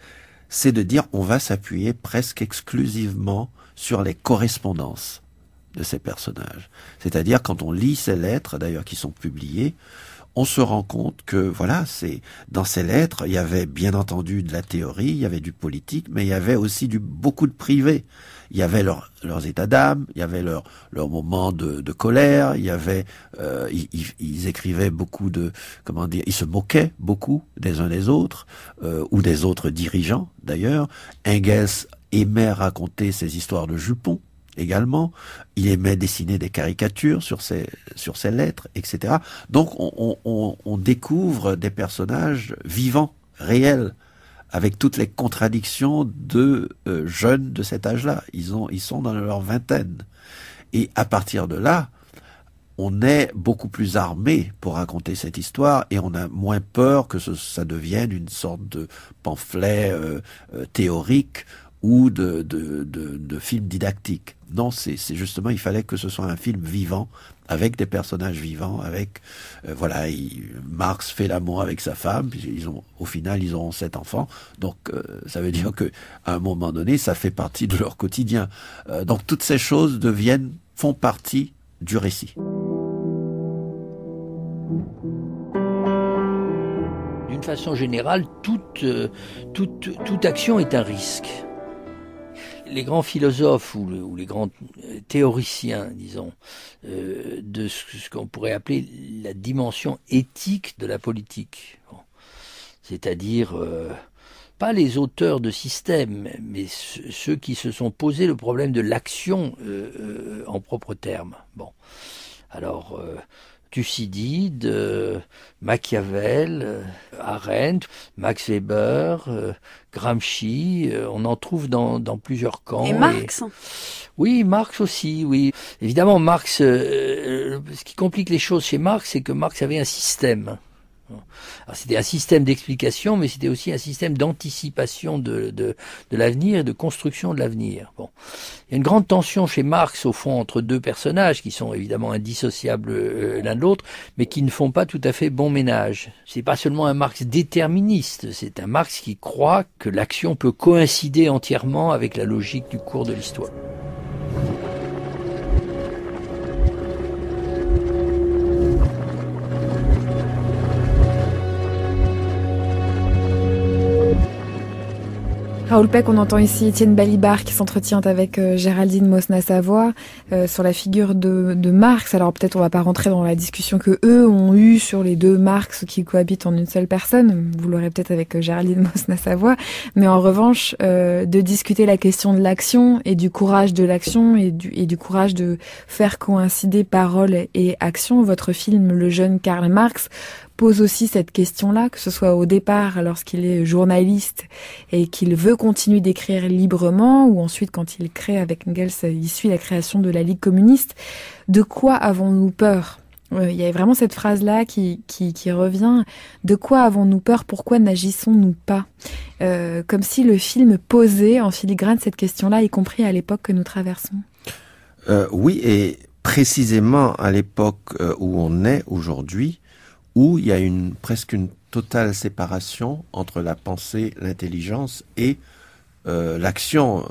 c'est de dire on va s'appuyer presque exclusivement sur les correspondances de ces personnages. C'est-à-dire, quand on lit ces lettres, d'ailleurs, qui sont publiées, on se rend compte que, voilà, dans ces lettres, il y avait bien entendu de la théorie, il y avait du politique, mais il y avait aussi beaucoup de privé. Il y avait leurs états d'âme, il y avait leurs moments de colère, il y avait, ils écrivaient beaucoup ils se moquaient beaucoup des uns des autres, ou des autres dirigeants, d'ailleurs. Engels aimait raconter ses histoires de jupons, également, il aimait dessiner des caricatures sur ces lettres, etc. Donc on découvre des personnages vivants, réels, avec toutes les contradictions de jeunes de cet âge-là. Ils sont dans leur vingtaine. Et à partir de là, on est beaucoup plus armé pour raconter cette histoire et on a moins peur que ça devienne une sorte de pamphlet théorique ou de films didactiques. Non, c'est justement, il fallait que ce soit un film vivant, avec des personnages vivants, avec, Marx fait l'amour avec sa femme, puis au final, ils auront 7 enfants, donc ça veut dire que à un moment donné, ça fait partie de leur quotidien. Donc toutes ces choses font partie du récit. D'une façon générale, toute action est un risque. Les grands philosophes ou les grands théoriciens, disons, de ce qu'on pourrait appeler la dimension éthique de la politique, c'est-à-dire pas les auteurs de systèmes, mais ceux qui se sont posé le problème de l'action en propres termes. Bon, alors Thucydide, Machiavel, Arendt, Max Weber, Gramsci, on en trouve dans plusieurs camps. Et Marx. Oui, Marx aussi, oui. Évidemment, Marx, ce qui complique les choses chez Marx, c'est que Marx avait un système. Alors, c'était un système d'explication, mais c'était aussi un système d'anticipation de l'avenir et de construction de l'avenir. Bon. Il y a une grande tension chez Marx, au fond, entre deux personnages qui sont évidemment indissociables l'un de l'autre, mais qui ne font pas tout à fait bon ménage. C'est pas seulement un Marx déterministe, c'est un Marx qui croit que l'action peut coïncider entièrement avec la logique du cours de l'histoire. Raoul Peck, on entend ici Étienne Balibar qui s'entretient avec Géraldine Mosna-Savoie sur la figure de Marx. Alors peut-être on va pas rentrer dans la discussion que eux ont eue sur les deux Marx qui cohabitent en une seule personne. Vous l'aurez peut-être avec Géraldine Mosna-Savoie. Mais en revanche, de discuter la question de l'action et du courage de l'action et du courage de faire coïncider parole et action. Votre film Le jeune Karl Marx pose aussi cette question-là, que ce soit au départ lorsqu'il est journaliste et qu'il veut continuer d'écrire librement, ou ensuite quand il crée avec Engels, il suit la création de la Ligue communiste. De quoi avons-nous peur ? Il y a vraiment cette phrase-là qui revient. De quoi avons-nous peur ? Pourquoi n'agissons-nous pas ? Comme si le film posait en filigrane cette question-là, y compris à l'époque que nous traversons. Oui, et précisément à l'époque où on est aujourd'hui, où il y a presque une totale séparation entre la pensée, l'intelligence et l'action.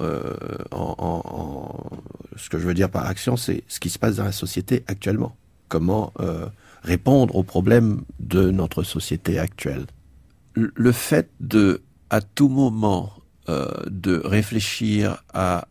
Ce que je veux dire par action, c'est ce qui se passe dans la société actuellement. Comment répondre aux problèmes de notre société actuelle. Le fait à tout moment, de réfléchir à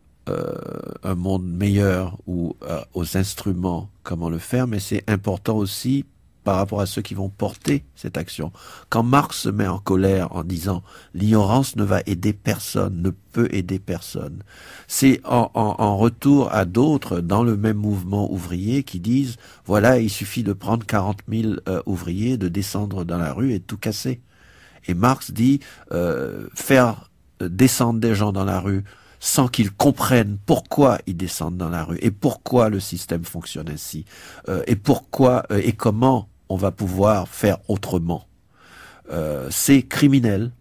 un monde meilleur ou aux instruments, comment le faire, mais c'est important aussi par rapport à ceux qui vont porter cette action. Quand Marx se met en colère en disant « l'ignorance ne va aider personne, ne peut aider personne », c'est en retour à d'autres dans le même mouvement ouvrier qui disent « voilà, il suffit de prendre 40 000 ouvriers, de descendre dans la rue et de tout casser ». Et Marx dit faire descendre des gens dans la rue sans qu'ils comprennent pourquoi ils descendent dans la rue et pourquoi le système fonctionne ainsi et pourquoi et comment on va pouvoir faire autrement. C'est criminel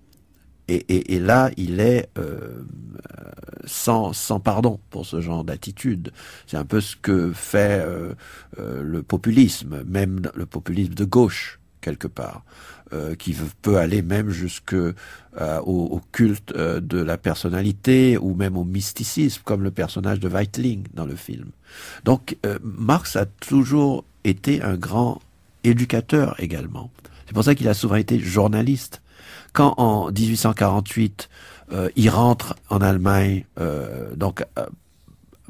et là il est sans pardon pour ce genre d'attitude. C'est un peu ce que fait le populisme, même le populisme de gauche quelque part, qui peut aller même au culte de la personnalité ou même au mysticisme, comme le personnage de Weitling dans le film. Donc Marx a toujours été un grand éducateur également. C'est pour ça qu'il a souvent été journaliste. Quand en 1848, il rentre en Allemagne,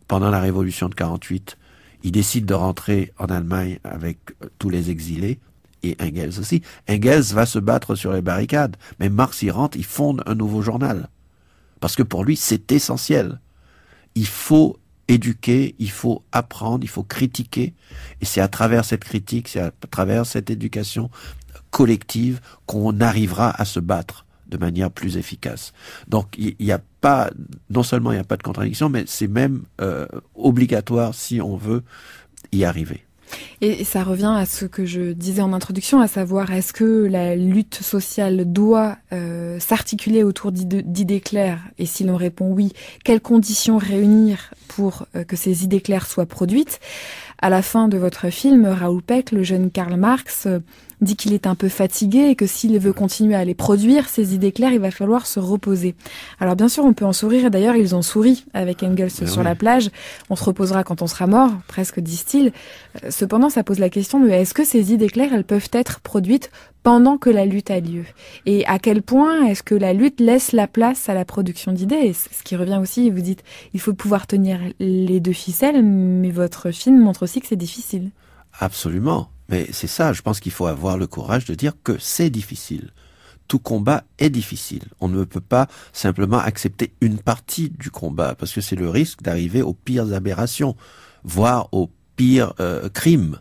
pendant la Révolution de 48, il décide de rentrer en Allemagne avec tous les exilés, et Engels aussi. Engels va se battre sur les barricades, mais Marx y rentre, il fonde un nouveau journal. Parce que pour lui, c'est essentiel. Il faut éduquer, il faut apprendre, il faut critiquer, et c'est à travers cette critique, c'est à travers cette éducation collective qu'on arrivera à se battre de manière plus efficace. Donc il n'y a pas, non seulement il n'y a pas de contradiction, mais c'est même obligatoire si on veut y arriver. Et ça revient à ce que je disais en introduction, à savoir est-ce que la lutte sociale doit s'articuler autour d'idées claires? Et si l'on répond oui, quelles conditions réunir pour que ces idées claires soient produites? À la fin de votre film, Raoul Peck, le jeune Karl Marx, dit qu'il est un peu fatigué et que s'il veut continuer à les produire, ces idées claires, il va falloir se reposer. Alors bien sûr, on peut en sourire, et d'ailleurs, ils ont souri avec Engels sur la plage. On se reposera quand on sera mort, presque disent-ils. Cependant, ça pose la question de est-ce que ces idées claires, elles peuvent être produites pendant que la lutte a lieu? Et à quel point est-ce que la lutte laisse la place à la production d'idées? Et ce qui revient aussi, vous dites, il faut pouvoir tenir les deux ficelles, mais votre film montre aussi que c'est difficile. Absolument. Mais c'est ça, je pense qu'il faut avoir le courage de dire que c'est difficile. Tout combat est difficile. On ne peut pas simplement accepter une partie du combat, parce que c'est le risque d'arriver aux pires aberrations, voire aux pires crimes.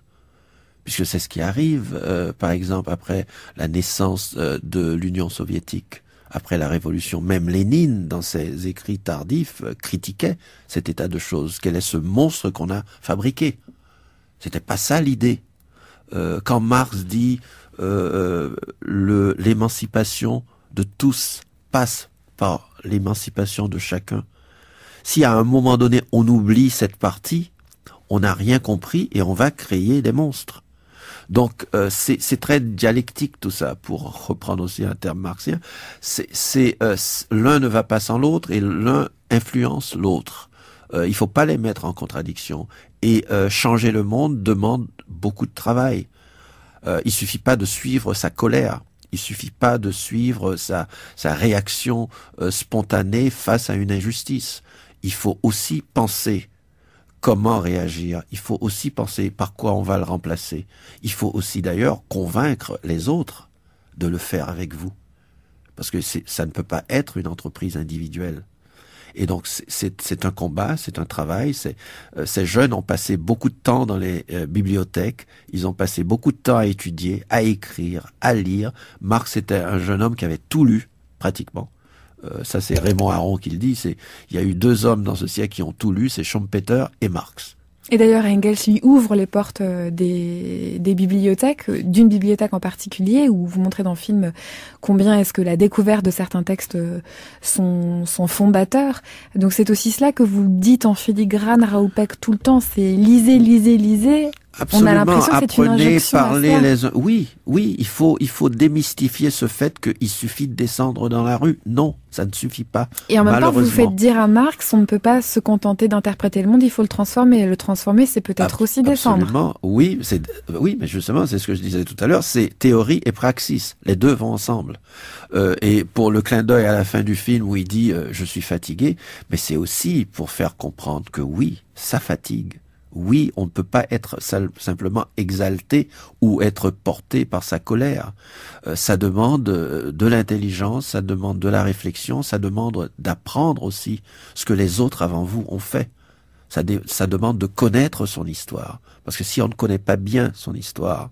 Puisque c'est ce qui arrive, par exemple, après la naissance de l'Union soviétique, après la Révolution. Même Lénine, dans ses écrits tardifs, critiquait cet état de choses. Quel est ce monstre qu'on a fabriqué? C'était pas ça l'idée. Quand Marx dit l'émancipation de tous passe par l'émancipation de chacun, si à un moment donné on oublie cette partie, on n'a rien compris et on va créer des monstres. Donc c'est très dialectique tout ça, pour reprendre aussi un terme marxien. L'un ne va pas sans l'autre et l'un influence l'autre. Il faut pas les mettre en contradiction. Et changer le monde demande beaucoup de travail. Il suffit pas de suivre sa colère. Il suffit pas de suivre sa réaction spontanée face à une injustice. Il faut aussi penser comment réagir. Il faut aussi penser par quoi on va le remplacer. Il faut aussi d'ailleurs convaincre les autres de le faire avec vous. Parce que ça ne peut pas être une entreprise individuelle. Et donc c'est un combat, c'est un travail. Ces jeunes ont passé beaucoup de temps dans les bibliothèques, ils ont passé beaucoup de temps à étudier, à écrire, à lire. Marx était un jeune homme qui avait tout lu, pratiquement. Ça c'est Raymond Aron qui le dit, il y a eu deux hommes dans ce siècle qui ont tout lu, c'est Schumpeter et Marx. Et d'ailleurs, Engels lui ouvre les portes des bibliothèques, d'une bibliothèque en particulier, où vous montrez dans le film combien est-ce que la découverte de certains textes sont fondateurs. Donc c'est aussi cela que vous dites en filigrane, Raoul Peck, tout le temps, c'est lisez, lisez, lisez. Absolument. On a l'impression que c'est une injonction. Parlez les uns. Oui, il faut démystifier ce fait qu'il suffit de descendre dans la rue. Non, ça ne suffit pas. Et en même temps, vous faites dire à Marx, on ne peut pas se contenter d'interpréter le monde, il faut le transformer. Le transformer, c'est peut-être aussi descendre. Absolument. Oui, mais justement, c'est ce que je disais tout à l'heure, c'est théorie et praxis. Les deux vont ensemble. Et pour le clin d'œil à la fin du film où il dit je suis fatigué, mais c'est aussi pour faire comprendre que oui, ça fatigue. Oui, on ne peut pas être simplement exalté ou être porté par sa colère. Ça demande de l'intelligence, ça demande de la réflexion, ça demande d'apprendre aussi ce que les autres avant vous ont fait. Ça demande de connaître son histoire. Parce que si on ne connaît pas bien son histoire,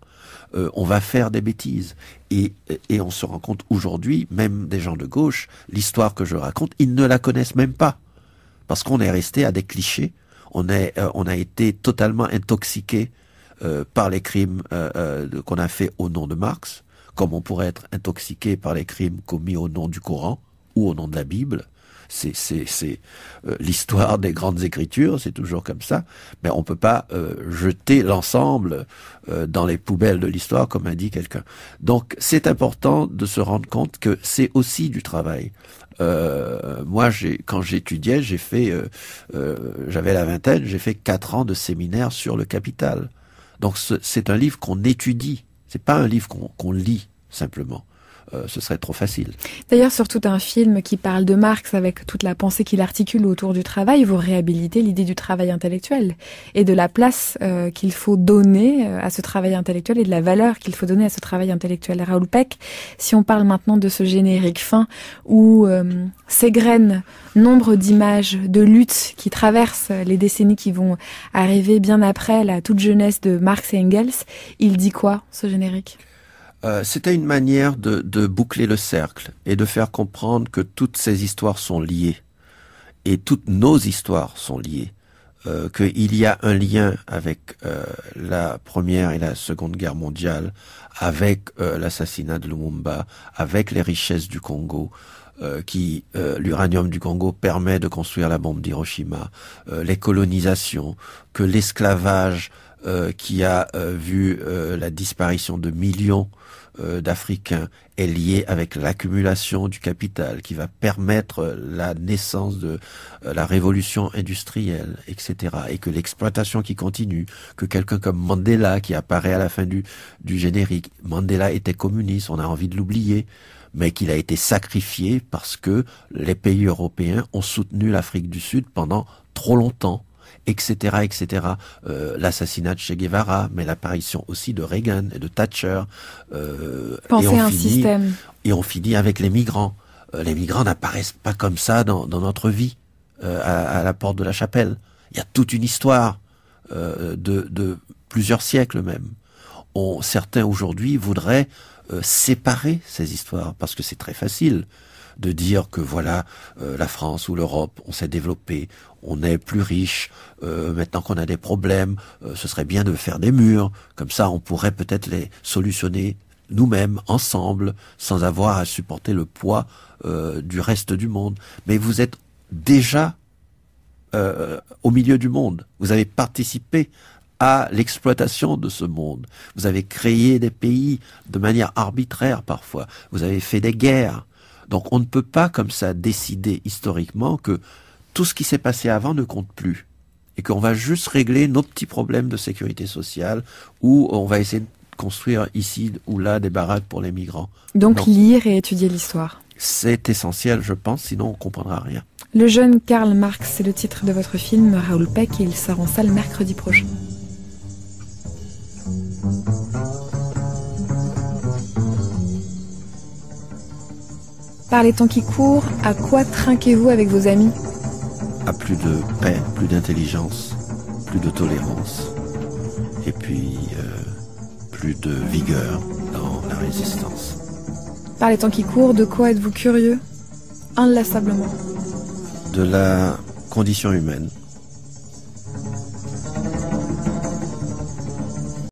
on va faire des bêtises. Et on se rend compte aujourd'hui, même des gens de gauche, l'histoire que je raconte, ils ne la connaissent même pas. Parce qu'on est resté à des clichés. On a été totalement intoxiqué par les crimes qu'on a fait au nom de Marx, comme on pourrait être intoxiqué par les crimes commis au nom du Coran ou au nom de la Bible. C'est l'histoire des grandes écritures, c'est toujours comme ça. Mais on peut pas jeter l'ensemble dans les poubelles de l'histoire, comme a dit quelqu'un. Donc c'est important de se rendre compte que c'est aussi du travail. Moi, quand j'étudiais, j'avais la vingtaine, j'ai fait 4 ans de séminaire sur le Capital. Donc c'est un livre qu'on étudie, c'est pas un livre qu'on lit simplement. Ce serait trop facile. D'ailleurs, sur tout un film qui parle de Marx avec toute la pensée qu'il articule autour du travail, vous réhabilitez l'idée du travail intellectuel et de la place qu'il faut donner à ce travail intellectuel et de la valeur qu'il faut donner à ce travail intellectuel. Raoul Peck, si on parle maintenant de ce générique fin où s'égrènent nombre d'images de luttes qui traversent les décennies qui vont arriver bien après la toute jeunesse de Marx et Engels, il dit quoi, ce générique ? C'était une manière de boucler le cercle et de faire comprendre que toutes ces histoires sont liées et toutes nos histoires sont liées. qu'il y a un lien avec la Première et la Seconde Guerre mondiale, avec l'assassinat de Lumumba, avec les richesses du Congo, l'uranium du Congo permet de construire la bombe d'Hiroshima, les colonisations, que l'esclavage qui a vu la disparition de millions d'Africains est lié avec l'accumulation du capital qui va permettre la naissance de la révolution industrielle, etc. Et que l'exploitation qui continue, que quelqu'un comme Mandela qui apparaît à la fin du générique, Mandela était communiste, on a envie de l'oublier, mais qu'il a été sacrifié parce que les pays européens ont soutenu l'Afrique du Sud pendant trop longtemps, etc., etc. L'assassinat de Che Guevara, mais l'apparition aussi de Reagan et de Thatcher. Penser à un système. Et on finit avec les migrants. Les migrants n'apparaissent pas comme ça dans notre vie, à la porte de la chapelle. Il y a toute une histoire de plusieurs siècles même. Certains aujourd'hui voudraient séparer ces histoires, parce que c'est très facile de dire que voilà, la France ou l'Europe, on s'est développé, on est plus riche, maintenant qu'on a des problèmes, ce serait bien de faire des murs, comme ça on pourrait peut-être les solutionner nous-mêmes, ensemble, sans avoir à supporter le poids du reste du monde. Mais vous êtes déjà au milieu du monde, vous avez participé à l'exploitation de ce monde. Vous avez créé des pays de manière arbitraire parfois. Vous avez fait des guerres. Donc on ne peut pas comme ça décider historiquement que tout ce qui s'est passé avant ne compte plus. Et qu'on va juste régler nos petits problèmes de sécurité sociale ou on va essayer de construire ici ou là des baraques pour les migrants. Donc lire et étudier l'histoire. C'est essentiel, je pense, sinon on ne comprendra rien. Le jeune Karl Marx, c'est le titre de votre film Raoul Peck et il sort en salle mercredi prochain. Par les temps qui courent, à quoi trinquez-vous avec vos amis ? À plus de paix, plus d'intelligence, plus de tolérance, et puis plus de vigueur dans la résistance. Par les temps qui courent, de quoi êtes-vous curieux ? Inlassablement. De la condition humaine.